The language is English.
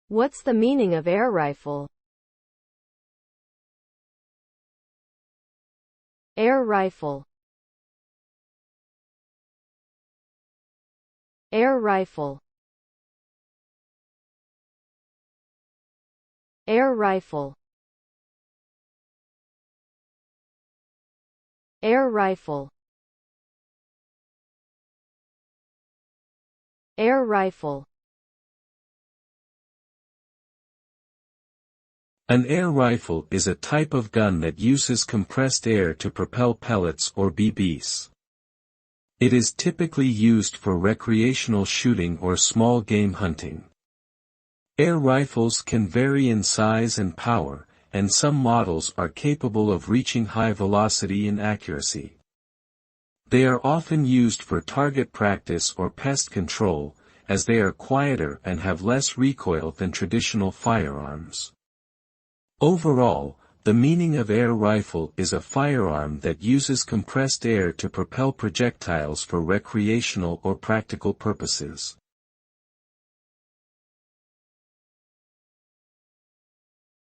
What's the meaning of air rifle? Air rifle. Air rifle. Air rifle. Air rifle. Air rifle. An air rifle is a type of gun that uses compressed air to propel pellets or BBs. It is typically used for recreational shooting or small game hunting. Air rifles can vary in size and power, and some models are capable of reaching high velocity and accuracy. They are often used for target practice or pest control, as they are quieter and have less recoil than traditional firearms. Overall, the meaning of air rifle is a firearm that uses compressed air to propel projectiles for recreational or practical purposes.